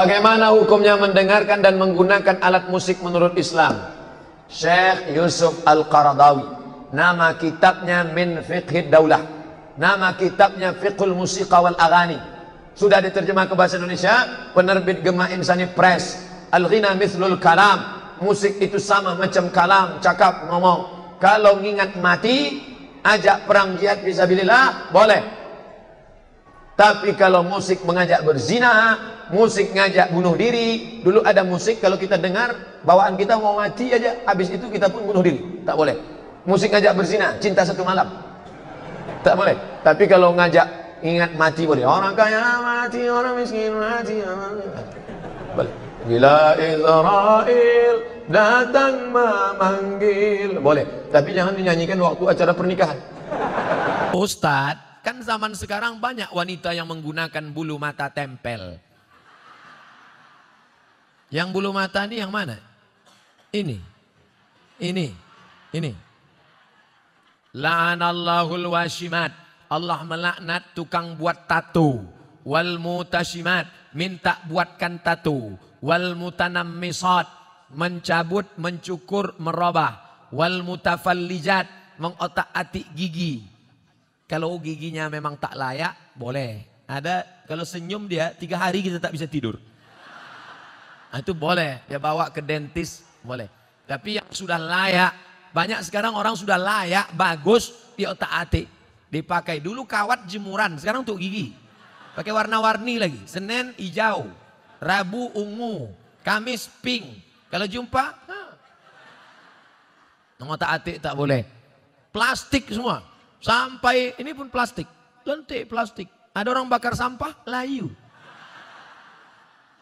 Bagaimana hukumnya mendengarkan dan menggunakan alat musik menurut Islam? Syekh Yusuf Al-Qaradawi, nama kitabnya Min Fiqhid Daulah, nama kitabnya Fiqhul Musiqa wal Aghani, sudah diterjemah ke bahasa Indonesia, penerbit Gema Insani Press. Al-Ghina Mithlul Kalam, musik itu sama macam kalam, cakap, ngomong. Kalau ngingat mati, ajak perang jihad fisabilillah, boleh. Tapi kalau musik mengajak berzina, musik ngajak bunuh diri, dulu ada musik kalau kita dengar bawaan kita mau mati aja, habis itu kita pun bunuh diri, tak boleh. Musik ngajak berzina, cinta satu malam, tak boleh. Tapi kalau ngajak ingat mati boleh. Orang kaya mati, orang miskin mati, boleh. Bila Israel datang memanggil, boleh. Tapi jangan dinyanyikan waktu acara pernikahan. Ustadz, kan zaman sekarang banyak wanita yang menggunakan bulu mata tempel. Yang bulu mata ini yang mana? Ini. La'anallahul washimat. Allah melaknat tukang buat tato. Wal mutashimat, minta buatkan tato. Wal mutanammisat, mencabut, mencukur, merubah. Wal mutafallijat, mengotak-atik gigi. Kalau giginya memang tak layak, boleh. Ada, kalau senyum dia 3 hari kita tak bisa tidur. Nah, itu boleh, dia bawa ke dentis, boleh. Tapi yang sudah layak, banyak sekarang orang sudah layak, bagus, dia otak-atik. Dipakai dulu kawat jemuran, sekarang untuk gigi. Pakai warna-warni lagi, Senin hijau, Rabu ungu, Kamis pink. Kalau jumpa, otak-atik tak boleh. Plastik semua. Sampai ini pun plastik, lentik plastik. Ada orang bakar sampah, layu.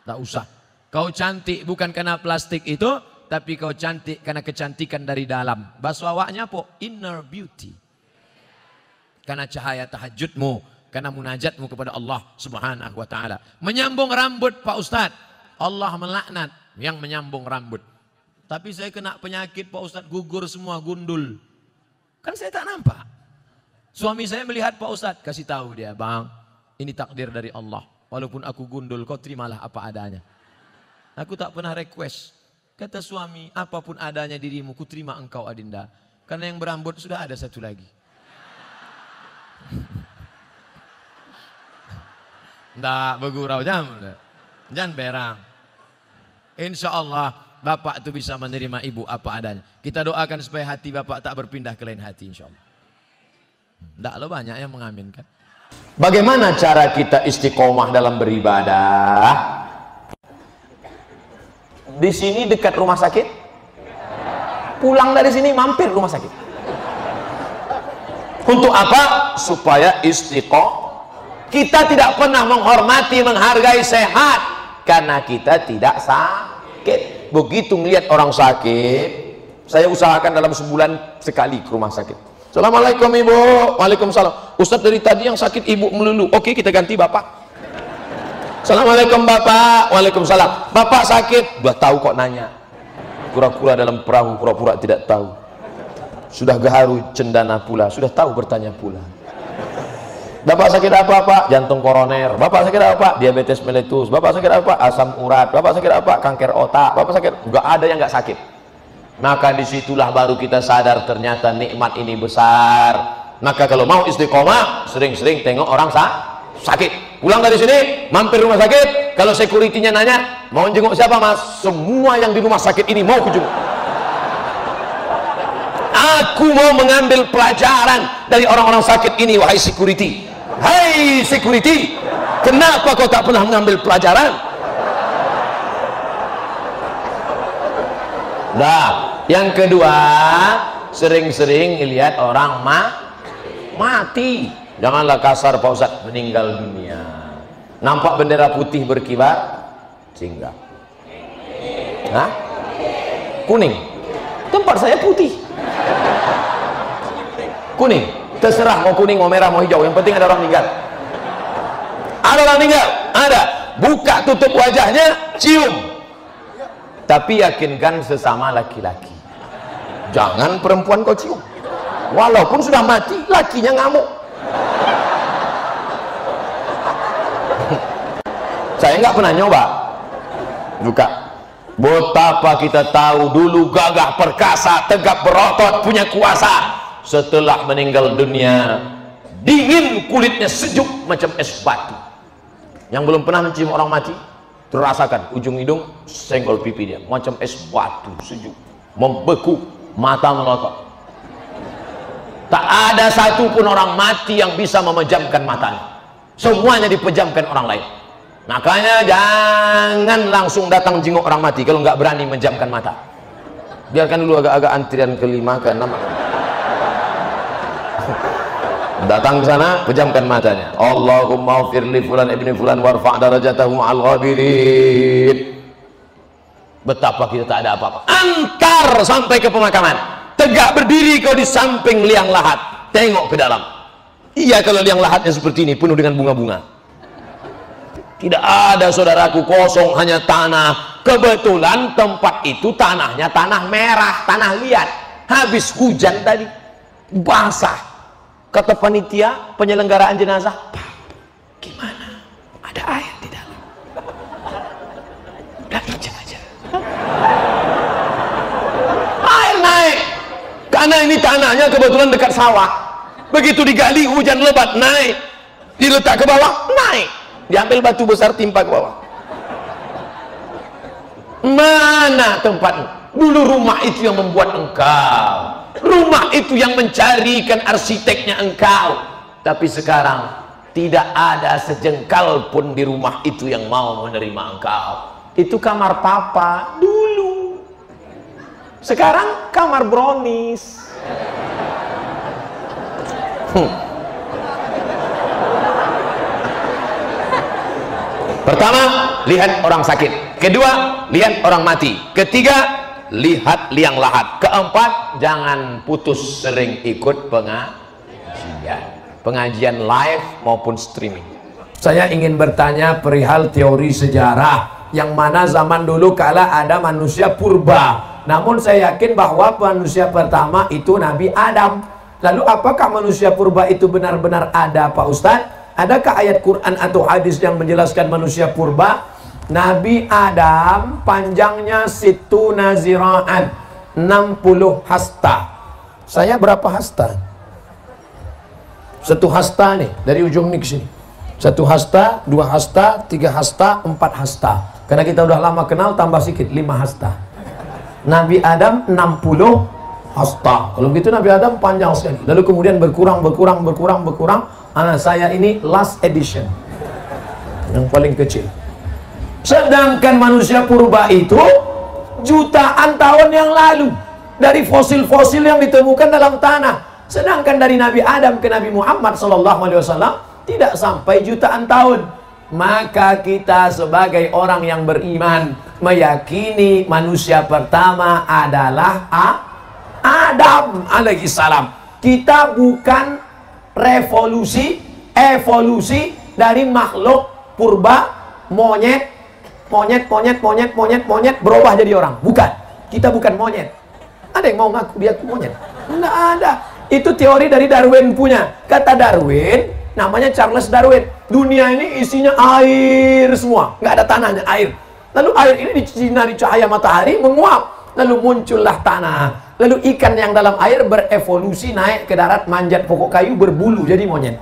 Tak usah. Kau cantik bukan karena plastik itu, tapi kau cantik karena kecantikan dari dalam. Bahasa awaknya apa? Inner beauty. Karena cahaya tahajudmu, karena munajatmu kepada Allah Subhanahu wa taala. Menyambung rambut Pak Ustadz, Allah melaknat yang menyambung rambut. Tapi saya kena penyakit Pak Ustadz, gugur semua, gundul. Kan saya tak nampak. Suami saya melihat Pak Ustadz, kasih tahu dia, bang, ini takdir dari Allah. Walaupun aku gundul, kau terimalah apa adanya. Aku tak pernah request. Kata suami, apapun adanya dirimu, ku terima engkau Adinda. Karena yang berambut sudah ada satu lagi. Nggak bergurau, jangan berang. Insya Allah Bapak itu bisa menerima ibu apa adanya. Kita doakan supaya hati Bapak tak berpindah ke lain hati, insya Allah. Tidak lo banyak yang mengaminkan. Bagaimana cara kita istiqomah dalam beribadah? Di sini dekat rumah sakit, pulang dari sini mampir rumah sakit. Untuk apa? Supaya istiqomah. Kita tidak pernah menghormati, menghargai sehat karena kita tidak sakit. Begitu melihat orang sakit, saya usahakan dalam sebulan sekali ke rumah sakit. Assalamualaikum ibu. Waalaikumsalam. Ustadz dari tadi yang sakit ibu melulu. Oke, kita ganti bapak. Assalamualaikum bapak. Waalaikumsalam. Bapak sakit. Udah tahu kok nanya. Kura-kura dalam perahu, pura-pura tidak tahu. Sudah gaharu cendana pula. Sudah tahu bertanya pula. Bapak sakit apa pak? Jantung koroner. Bapak sakit apa pak? Diabetes mellitus. Bapak sakit apa pak? Asam urat. Bapak sakit apa pak? Kanker otak. Bapak sakit? Enggak ada yang enggak sakit. Maka disitulah baru kita sadar ternyata nikmat ini besar. Maka kalau mau istiqomah, sering-sering tengok orang sakit. Pulang dari sini, mampir rumah sakit. Kalau security-nya nanya, mau jenguk siapa mas? Semua yang di rumah sakit ini mau kujenguk. Aku mau mengambil pelajaran dari orang-orang sakit ini, wahai security. Hai security, kenapa kau tak pernah mengambil pelajaran? Nah, yang kedua, sering-sering lihat orang mati. Janganlah kasar Pak Ustadz, meninggal dunia. Nampak bendera putih berkibar, singgah. Hah? Kuning. Tempat saya putih. Kuning. Terserah mau kuning, mau merah, mau hijau. Yang penting ada orang meninggal. Ada orang meninggal? Ada. Buka tutup wajahnya, cium. Tapi yakinkan sesama laki-laki. Jangan perempuan kau cium. Walaupun sudah mati, lakinya ngamuk. Saya nggak pernah nyoba. Buka. Betapa kita tahu dulu gagah perkasa, tegap berotot, punya kuasa. Setelah meninggal dunia, dingin kulitnya, sejuk macam es batu. Yang belum pernah mencium orang mati, terasakan ujung hidung, senggol pipi dia macam es batu, sejuk, membeku, mata melotot. Tak ada satupun orang mati yang bisa memejamkan matanya. Semuanya dipejamkan orang lain. Makanya jangan langsung datang jenguk orang mati kalau nggak berani menjamkan mata. Biarkan dulu agak-agak antrian ke-5 ke-6. Datang ke sana, pejamkan matanya. Allahumma ighfir li fulan ibni fulan warfa' darajatahu ma'al ghabirin. Betapa kita tak ada apa-apa. Angkar sampai ke pemakaman. Tegak berdiri kau di samping liang lahat. Tengok ke dalam. Iya, kalau liang lahatnya seperti ini, penuh dengan bunga-bunga. Tidak ada, saudaraku, kosong, hanya tanah. Kebetulan tempat itu tanahnya tanah merah, tanah liat. Habis hujan tadi, basah. Kata panitia penyelenggaraan jenazah, "Pak, gimana? Ada air di dalam." Udah injak aja. Air naik. Karena ini tanahnya kebetulan dekat sawah. Begitu digali, hujan lebat, naik. Diletak ke bawah, naik. Diambil batu besar, timpa ke bawah. Mana tempat? Dulu rumah itu yang membuat engkau, rumah itu yang mencarikan arsiteknya engkau. Tapi sekarang tidak ada sejengkal pun di rumah itu yang mau menerima engkau. Itu kamar papa dulu, sekarang kamar brownies. Pertama, lihat orang sakit. Kedua, lihat orang mati. Ketiga, lihat liang lahat. Keempat, jangan putus sering ikut pengajian live maupun streaming. Saya ingin bertanya perihal teori sejarah, yang mana zaman dulu kala ada manusia purba. Namun saya yakin bahwa manusia pertama itu Nabi Adam. Lalu apakah manusia purba itu benar-benar ada, Pak Ustadz? Adakah ayat Quran atau hadis yang menjelaskan manusia purba? Nabi Adam panjangnya situna zira'an, 60 hasta. Saya berapa hasta? 1 hasta nih, dari ujung nih ke sini. 1 hasta, 2 hasta, 3 hasta, 4 hasta. Karena kita udah lama kenal, tambah sedikit, 5 hasta. Nabi Adam 60 hasta. Kalau begitu Nabi Adam panjang sekali. Lalu kemudian berkurang. Saya ini last edition, yang paling kecil. Sedangkan manusia purba itu jutaan tahun yang lalu, dari fosil-fosil yang ditemukan dalam tanah. Sedangkan dari Nabi Adam ke Nabi Muhammad SAW tidak sampai jutaan tahun. Maka kita sebagai orang yang beriman meyakini manusia pertama adalah Adam alaihissalam. Kita bukan evolusi dari makhluk purba, monyet berubah jadi orang. Bukan, kita bukan monyet. Ada yang mau ngaku dia monyet? Nggak ada. Itu teori dari Darwin punya. Kata Darwin, namanya Charles Darwin, dunia ini isinya air semua, nggak ada tanahnya, air. Lalu air ini disinari cahaya matahari, menguap, lalu muncullah tanah. Lalu ikan yang dalam air berevolusi naik ke darat, manjat pokok kayu, berbulu jadi monyet.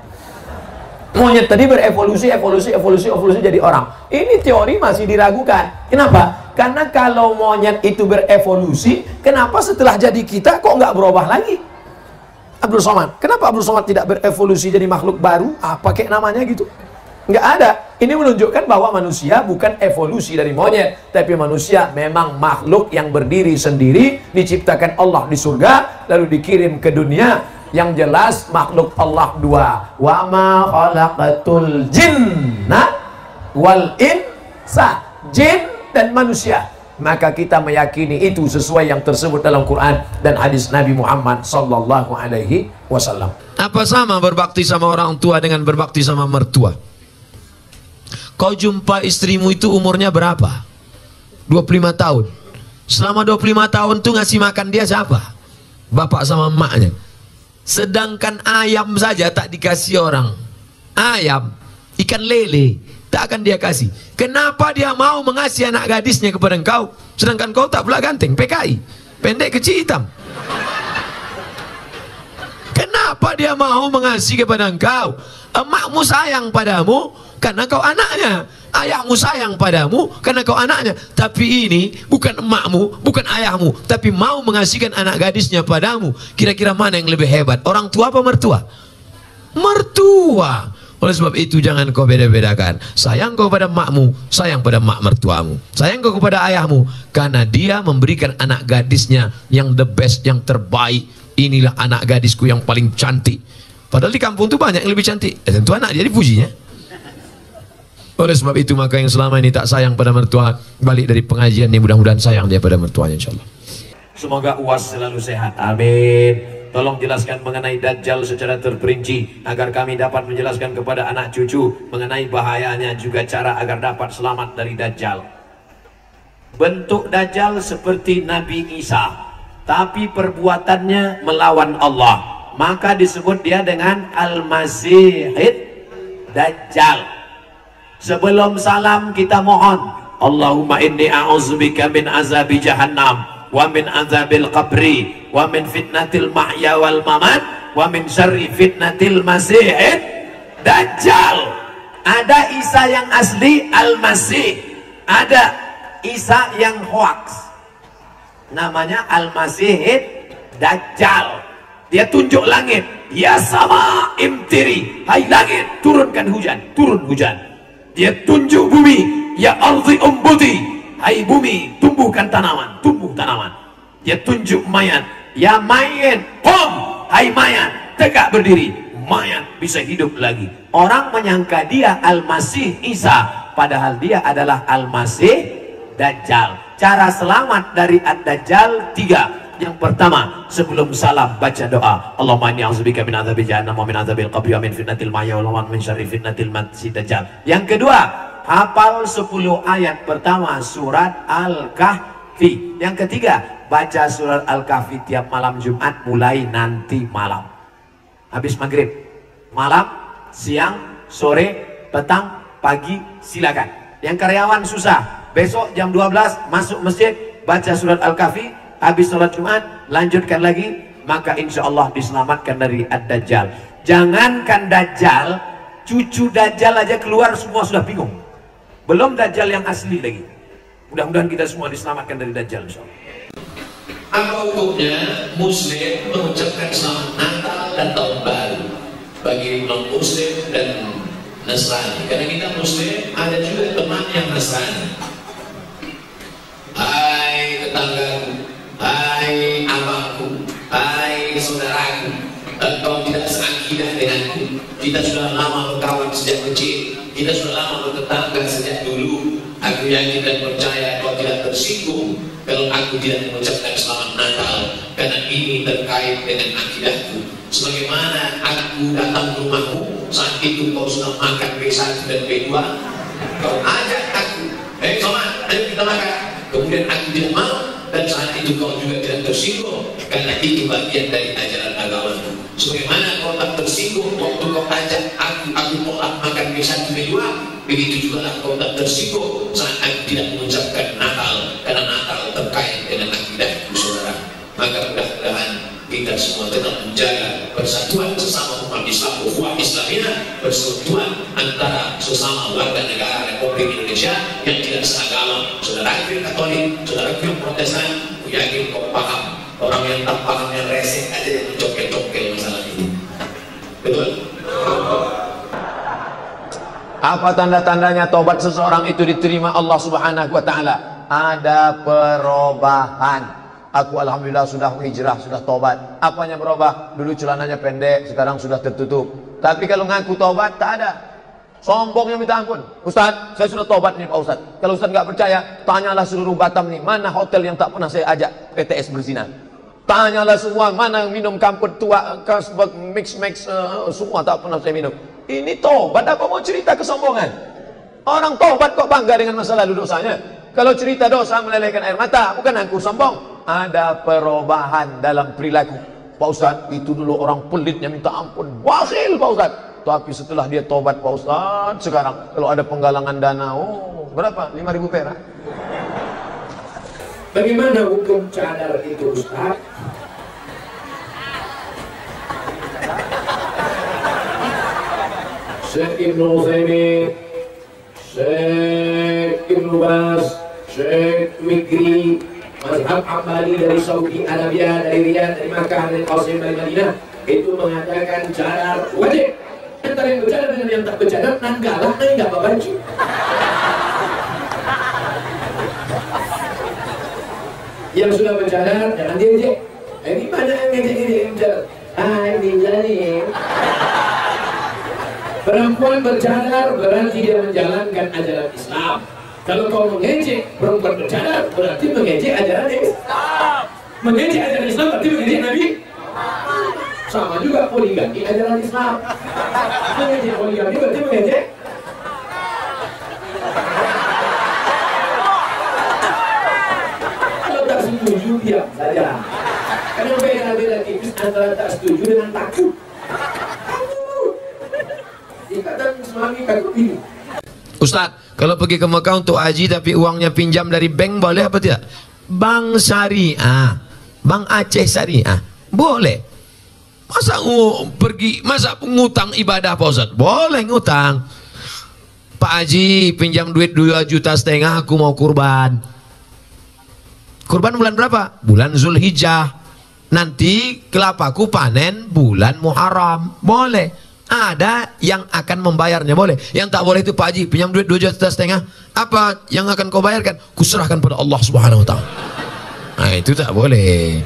Monyet tadi berevolusi jadi orang. Ini teori masih diragukan. Kenapa? Karena kalau monyet itu berevolusi, kenapa setelah jadi kita kok nggak berubah lagi? Abdul Somad, kenapa Abdul Somad tidak berevolusi jadi makhluk baru? Apa kayak namanya gitu? Nggak ada. Ini menunjukkan bahwa manusia bukan evolusi dari monyet, tapi manusia memang makhluk yang berdiri sendiri, diciptakan Allah di surga, lalu dikirim ke dunia. Yang jelas makhluk Allah 2. Wa ma khalaqatul jinna wal insa, jin dan manusia. Maka kita meyakini itu sesuai yang tersebut dalam Quran dan hadis Nabi Muhammad sallallahu alaihi wasallam. Apa sama berbakti sama orang tua dengan berbakti sama mertua? Kau jumpa istrimu itu umurnya berapa? 25 tahun. Selama 25 tahun tuh ngasih makan dia siapa? Bapak sama emaknya. Sedangkan ayam saja tak dikasih orang. Ayam, ikan lele, tak akan dia kasih. Kenapa dia mau mengasihi anak gadisnya kepada engkau, sedangkan kau tak pula ganteng, PKI, pendek kecil hitam? Kenapa dia mau mengasihi kepada engkau? Emakmu sayang padamu karena kau anaknya, ayahmu sayang padamu karena kau anaknya. Tapi ini bukan emakmu, bukan ayahmu, tapi mau mengasihkan anak gadisnya padamu. Kira-kira mana yang lebih hebat, orang tua apa mertua? Mertua. Oleh sebab itu jangan kau beda-bedakan. Sayang kau pada emakmu, sayang pada emak mertuamu. Sayang kau kepada ayahmu karena dia memberikan anak gadisnya yang the best, yang terbaik. Inilah anak gadisku yang paling cantik. Padahal di kampung itu banyak yang lebih cantik. Tentu anak dia dipujinya. Oleh sebab itu maka yang selama ini tak sayang pada mertua, balik dari pengajian ini mudah-mudahan sayang dia pada mertuanya, insyaallah. Semoga UAS selalu sehat. Amin. Tolong jelaskan mengenai Dajjal secara terperinci agar kami dapat menjelaskan kepada anak cucu mengenai bahayanya, juga cara agar dapat selamat dari Dajjal. Bentuk Dajjal seperti Nabi Isa, tapi perbuatannya melawan Allah, maka disebut dia dengan Al-Masihid Dajjal. Sebelum salam kita mohon, Allahumma inni a'udzubika min azabi jahannam wa min azabil qabri wa min fitnatil mahya wal mamat wa min syarri fitnatil masihid Dajjal. Ada Isa yang asli Al-Masih, ada Isa yang hoax, namanya Al-Masihid Dajjal. Dia tunjuk langit, ya sama imtiri, hai langit turunkan hujan, turun hujan. Dia tunjuk bumi, ya ardi umbuti, hai bumi tumbuhkan tanaman, tumbuh tanaman. Dia tunjuk mayat, ya mayat qum, hai mayat tegak berdiri, mayat bisa hidup lagi. Orang menyangka dia Al-Masih Isa, padahal dia adalah Al-Masih Dajjal. Cara selamat dari Ad-Dajjal 3. Yang pertama, sebelum salam baca doa, Allahumma inni a'udzubika min adzabil jahannam wa min adzabil qabri wa min fitnatil mahya wal mamat min syarri fitnatil masih dajjal. Yang kedua, hafal 10 ayat pertama surat Al-Kahfi. Yang ketiga, baca surat Al-Kahfi tiap malam Jumat mulai nanti malam. Habis maghrib, malam, siang, sore, petang, pagi, silakan. Yang karyawan susah, besok jam 12 masuk masjid, baca surat Al-Kahfi. Habis sholat Jumat, lanjutkan lagi, maka insya Allah diselamatkan dari Ad-Dajjal. Jangankan Dajjal, cucu Dajjal aja keluar semua sudah bingung. Belum Dajjal yang asli lagi. Mudah-mudahan kita semua diselamatkan dari Dajjal, insya Allah. Apa hukumnya Muslim mengucapkan selamat Natal dan Tahun Baru bagi non-Muslim dan Nasrani? Karena kita Muslim, ada juga teman yang Nasrani. Hai tetanggaku, hai abangku, hai saudaraku, engkau tidak seakidah denganku. Kita sudah lama berkawan sejak kecil, kita sudah lama bertetangga sejak dulu. Aku yakin dan percaya kau tidak tersinggung kalau aku tidak mengucapkan selamat Natal, karena ini terkait dengan akidahku. Sebagaimana aku datang ke rumahmu, saat itu kau sudah makan B1 dan B2, kau ajak aku, somat, ayo kita makan. Kemudian aku tidak mau, dan saat itu kau juga tidak tersinggung, karena itu bagian dari ajaran agamaku. Sebagaimana kau tak tersinggung waktu kau ajak aku tolak makan B1 B2, begitu juga kau tak tersinggung saat aku tidak mengucapkan Natal, karena Natal terkait dengan akidahku, saudara. Maka mudah-mudahan kita semua tetap menjaga persatuan sesama umat Islam, ukhuwah Islamiyah, persatuan antara sesama warga negara Republik Indonesia yang tidak seagama. Saudara yang Katolik, saudara yang Protestan, aku yakin kau paham. Orang yang tak paham, yang resek aja yang mencokel-cokel masalah ini. Betul? Apa tanda-tandanya tobat seseorang itu diterima Allah Subhanahu wa Ta'ala? Ada perubahan. Aku alhamdulillah sudah hijrah, sudah tobat. Apanya berubah? Dulu celananya pendek, sekarang sudah tertutup. Tapi kalau ngaku tobat, tak ada. Sombongnya minta ampun. Ustaz, saya sudah tobat nih Pak Ustaz. Kalau Ustaz nggak percaya, tanyalah seluruh Batam nih, mana hotel yang tak pernah saya ajak PTS berzina. Tanyalah semua, mana yang minum kampur tua, kasbek, mix, semua tak pernah saya minum. Ini tobat apa mau cerita kesombongan? Orang tobat kok bangga dengan masa lalu dosanya? Kalau cerita dosa melelehkan air mata, bukan aku sombong. Ada perubahan dalam perilaku. Pak Ustaz, itu dulu orang pelitnya minta ampun, bakhil Pak Ustaz. Tapi setelah dia tobat Pak Ustadz, sekarang kalau ada penggalangan dana, oh berapa? 5.000 perak. Bagaimana hukum cadar itu Ustaz? Syekh Ibnu Utsaimin, Syekh Ibnu Baz, Syekh Mikri, mazhab Hambali dari Saudi Arabia, dari Riyadh, dari Makkah, dari Qasim, dari Madinah, itu mengatakan cadar wajib. Antara yang bercadar dengan yang tak bercadar, nanggalah, nggak apa-apa. Yang sudah bercadar, jangan diejek. Ini mana yang ngejek ini? Ini jadi. Perempuan bercadar berarti dia menjalankan ajaran Islam. Kalau kau mengejek perempuan bercadar berarti mengejek ajaran Islam. Mengejek ajaran Islam berarti mengejek Nabi. Sama juga poligami ajaran Islam. Mengejek poligami berarti mengejek. Kalau tak setuju diam saja. Karena beda-beda tipis antara tak setuju dengan takut. Ikatan suami takut ini. Ustadz, kalau pergi ke Mekah untuk haji tapi uangnya pinjam dari bank boleh apa tidak? Bank Syariah, Bank Aceh Syariah, boleh. Masa ngutang ibadah Pak Ustadz? Boleh ngutang. Pak Haji pinjam duit 2,5 juta, aku mau kurban. Kurban bulan berapa? Bulan Zulhijjah. Nanti kelapaku panen bulan Muharram. Boleh. Ada yang akan membayarnya, boleh. Yang tak boleh itu Pak Haji pinjam duit 2,5 juta, apa yang akan kau bayarkan? Kuserahkan pada Allah Subhanahu wa Ta'ala. Nah itu tak boleh.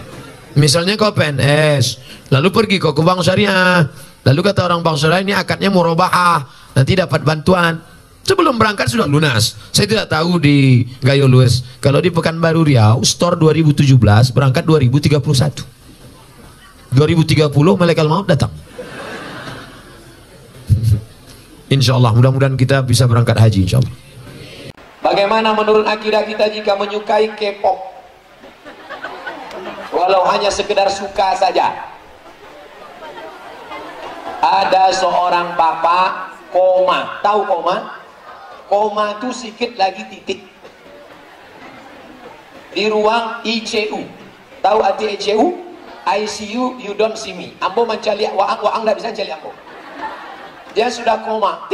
Misalnya kau PNS, lalu pergi kau ke Bank Syariah, lalu kata orang Bank Syariah ini akadnya murabahah, nanti dapat bantuan. Sebelum berangkat sudah lunas. Saya tidak tahu di Gayo Lues. Kalau di Pekanbaru Riau, store 2017 berangkat 2031. 2030 malaikat maut datang. Insya Allah, mudah-mudahan kita bisa berangkat haji insya Allah. Bagaimana menurut akidah kita jika menyukai K-pop? Walau hanya sekedar suka saja. Ada seorang bapak koma, tahu koma? Koma itu sikit lagi titik. Di ruang ICU. Tahu arti ICU? ICU, you don't see me. Ambo mencari waang tidak bisa cari ambo. Dia sudah koma,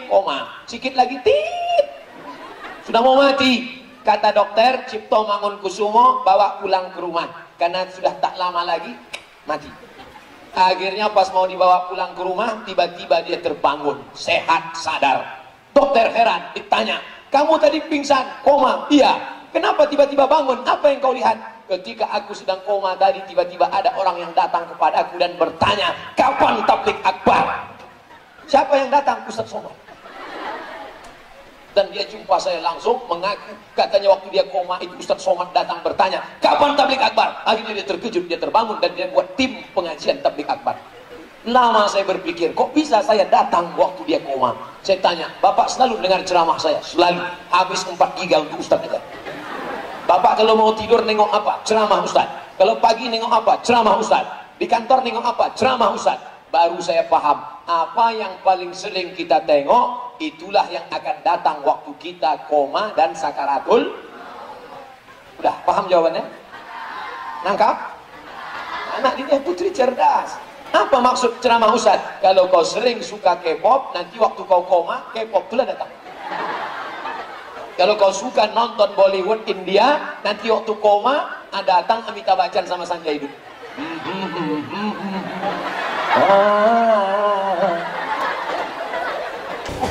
koma, sikit lagi sudah mau mati. Kata dokter Cipto Mangunkusumo, bawa pulang ke rumah karena sudah tak lama lagi mati. Akhirnya pas mau dibawa pulang ke rumah, tiba-tiba dia terbangun, sehat, sadar. Dokter heran, ditanya, kamu tadi pingsan, koma? Iya. Kenapa tiba-tiba bangun? Apa yang kau lihat? Ketika aku sedang koma tadi, tiba-tiba ada orang yang datang kepada aku dan bertanya, kapan tabligh akbar? Siapa yang datang? Ustaz Somad. Dan dia jumpa saya langsung, mengaku katanya waktu dia koma itu Ustaz Somad datang bertanya, kapan tabligh akbar? Akhirnya dia terkejut, dia terbangun dan dia buat tim pengajian tabligh akbar. Lama saya berpikir, kok bisa saya datang waktu dia koma? Saya tanya, Bapak selalu dengar ceramah saya? Selalu. Habis 4 giga untuk Ustaz aja. Bapak kalau mau tidur nengok apa? Ceramah Ustaz. Kalau pagi nengok apa? Ceramah Ustaz. Di kantor nengok apa? Ceramah Ustaz. Baru saya paham, apa yang paling sering kita tengok, itulah yang akan datang waktu kita koma dan sakaratul. Udah paham jawabannya? Nangkap? Anak ini putri cerdas. Apa maksud ceramah Ustaz? Kalau kau sering suka K-pop, nanti waktu kau koma, K-pop itulah datang. Kalau kau suka nonton Bollywood India, nanti waktu koma ada datang Amitabh Bachchan sama Sanjay Dutt.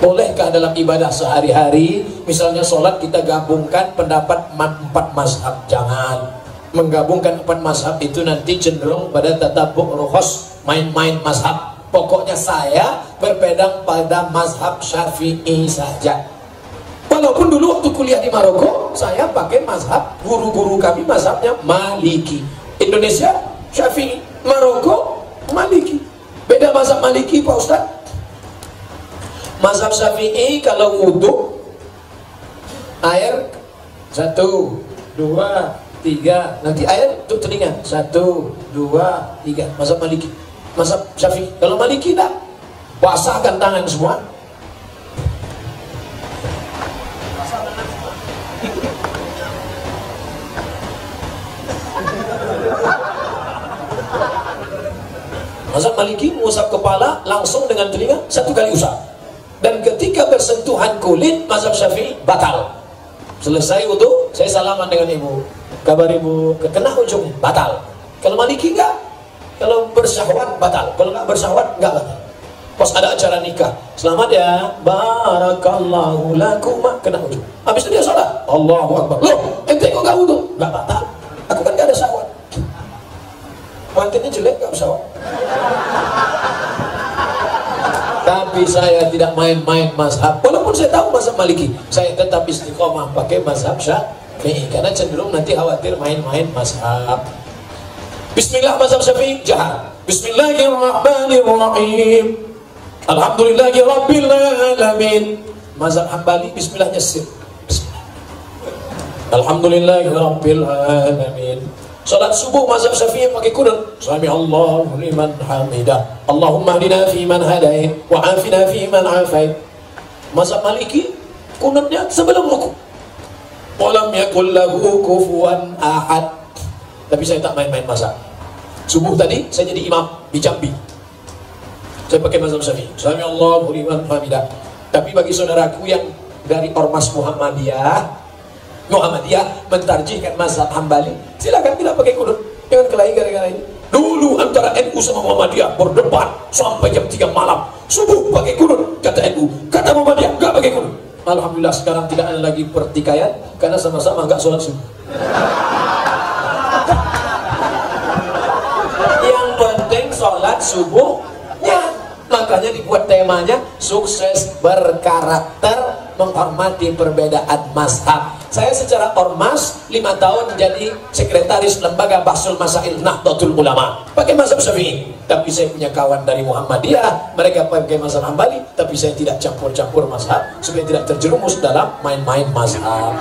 Bolehkah dalam ibadah sehari-hari, misalnya sholat kita gabungkan pendapat 4 mazhab? Jangan. Menggabungkan 4 mazhab itu nanti cenderung pada tatabuk rukhas, main-main mazhab. Pokoknya saya berpegang pada mazhab Syafi'i saja. Walaupun dulu waktu kuliah di Maroko, saya pakai mazhab, guru-guru kami mazhabnya Maliki. Indonesia Syafi'i, Maroko Maliki. Beda mazhab Maliki Pak Ustaz. Mazhab Syafi'i kalau wudhu air 1, 2, 3, nanti air untuk telinga 1, 2, 3. Mazhab Maliki. mazhab Syafi'i. Kalau Maliki tidak, basahkan tangan semua. Mazhab Maliki mengusap kepala langsung dengan telinga 1 kali usap. Dan ketika bersentuhan kulit, mazhab Syafi'i batal. Selesai wudu, saya salaman dengan ibu. Kabar ibu, kena ujung batal. Kalau Maliki enggak. Kalau bersyahwat batal. Kalau enggak bersyahwat enggak batal. Pas ada acara nikah, selamat ya, barakallahu lakum, kena ujung. Habis itu dia salat, Allahu Akbar. Loh, ente kok enggak wudu? Enggak batal. Aku kan enggak ada syahwat. Mantinnya jelek enggak syahwat. Tapi saya tidak main-main mazhab. Walaupun saya tahu mazhab Maliki, saya tetap istiqomah pakai mazhab Syafi'i, karena cenderung nanti khawatir main-main mazhab. Bismillah mazhab Syafi'i jahar. Bismillahirrahmanirrahim. Alhamdulillahi rabbil alamin. Mazhab Hambali bismillahnya sir. Alhamdulillahi rabbil alamin. Salat subuh mazhab Syafi'i pakai kunut. Sami Allahu liman hamidah. Allahumma hdina fi man hadait wa afina fi man afait. Mazhab Maliki kunutnya sebelum rukuk. Wa lam yakul lahu kufuwan ahad. Tapi saya tak main-main mazhab. Subuh tadi saya jadi imam di Jambi. Saya pakai mazhab Syafi'i. Sami Allahu liman hamidah. Tapi bagi saudaraku yang dari Ormas Muhammadiyah mentarjihkan mazhab Hambali, silakan tidak pakai kunut, jangan kelahi gara-gara ini. Dulu antara NU sama Muhammadiyah berdebat sampai jam 3 malam. Subuh pakai kunut, kata NU, kata Muhammadiyah enggak pakai kunut. Alhamdulillah sekarang tidak ada lagi pertikaian karena sama-sama enggak sholat subuh. Yang penting sholat subuhnya. Makanya dibuat temanya sukses berkarakter, menghormati perbedaan mazhab. Saya secara ormas 5 tahun jadi sekretaris lembaga Bahsul Masail Nahdlatul Ulama pakai mazhab Syafi'i. Tapi saya punya kawan dari Muhammadiyah, mereka pakai mazhab Hambali, tapi saya tidak campur-campur mazhab supaya tidak terjerumus dalam main-main mazhab.